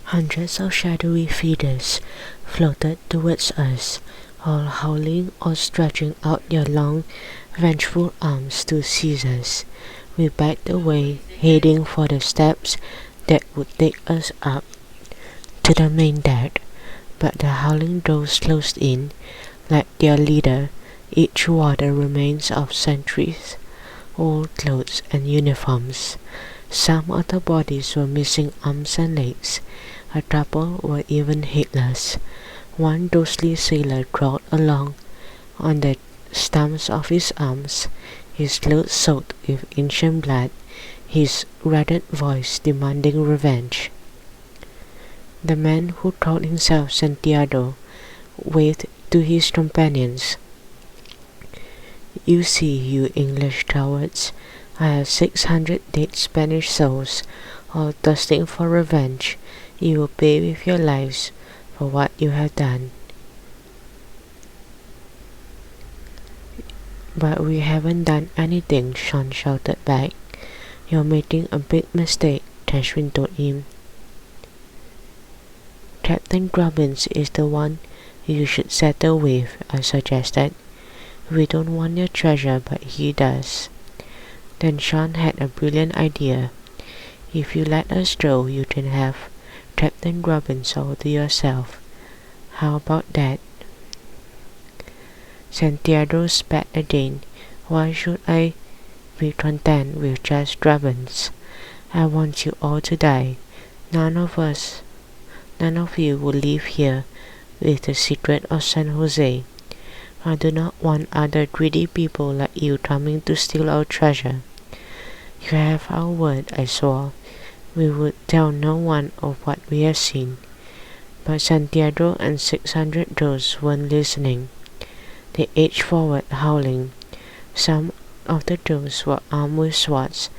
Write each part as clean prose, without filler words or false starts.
Hundreds of shadowy figures floated towards us, all howling or stretching out their long, vengeful arms to seize us. We backed away, heading for the steps that would take us up to the main deck, but the howling droves closed in, like their leader. Each wore the remains of centuries, old clothes and uniforms. Some of the bodies were missing arms and legs. A couple were even headless. One ghostly sailor crawled along on the stumps of his arms, his clothes soaked with ancient blood, his ragged voice demanding revenge. The man who called himself Santiago waved to his companions. "You see, you English cowards, I have 600 dead Spanish souls, all thirsting for revenge. You will pay with your lives for what you have done." "But we haven't done anything," Sean shouted back. "You're making a big mistake," Tashwin told him. "Captain Grubbins is the one you should settle with," I suggested. "We don't want your treasure, but he does." Then Sean had a brilliant idea. "If you let us go, you can have Captain Grubbins all to yourself. How about that?" Santiago spat again. "Why should I be content with just Grubbins? I want you all to die. None of you will leave here with the secret of San Jose. I do not want other greedy people like you coming to steal our treasure. You have our word," I swore. "We would tell no one of what we have seen." But Santiago and 600 ghosts weren't listening. They edged forward, howling. Some of the ghosts were armed with swords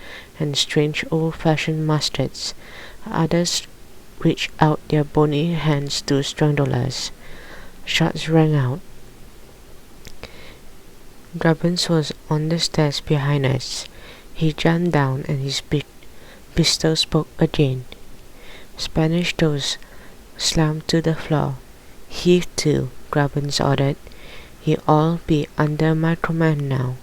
and strange old-fashioned muskets. Others reached out their bony hands to strangle us. Shots rang out. Grubbins was on the stairs behind us. He jumped down and his pistol spoke again. Spanish toes slammed to the floor. "Heave to," Grubbins ordered. "You all be under my command now,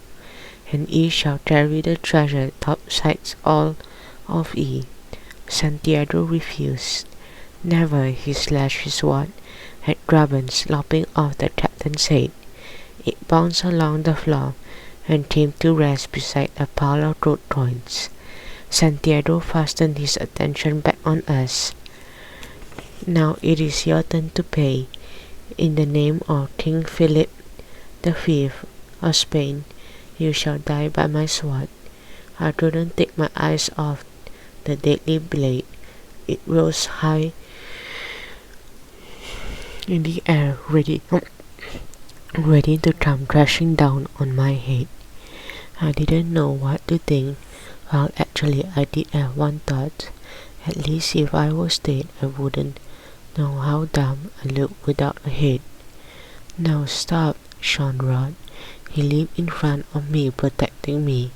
and ye shall carry the treasure topsides all of ye." Santiago refused. "Never!" He slashed his sword at Grubbins, lopping off the captain's head. It bounced along the floor and came to rest beside a pile of gold coins. Santiago fastened his attention back on us. "Now it is your turn to pay. In the name of King Philip V of Spain, you shall die by my sword." I couldn't take my eyes off the deadly blade. It rose high in the air, ready to come crashing down on my head. I didn't know what to think. Well, actually, I did have one thought. At least if I was dead, I wouldn't know how dumb I looked without a head. "Now stop," Sean roared. He leaped in front of me, protecting me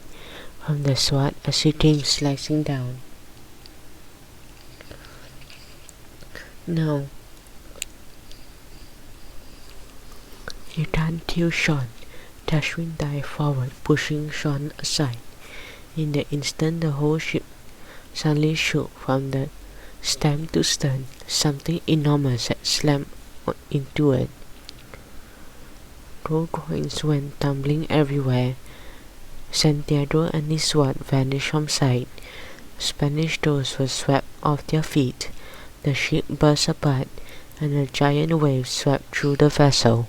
from the sword as he came slicing down. "No. You can't kill Sean." Tashwin dived forward, pushing Sean aside. In the instant, the whole ship suddenly shook from the stem to stern. Something enormous had slammed into it. Gold coins went tumbling everywhere. Santiago and his sword vanished from sight. Spanish doors were swept off their feet. The ship burst apart, and a giant wave swept through the vessel.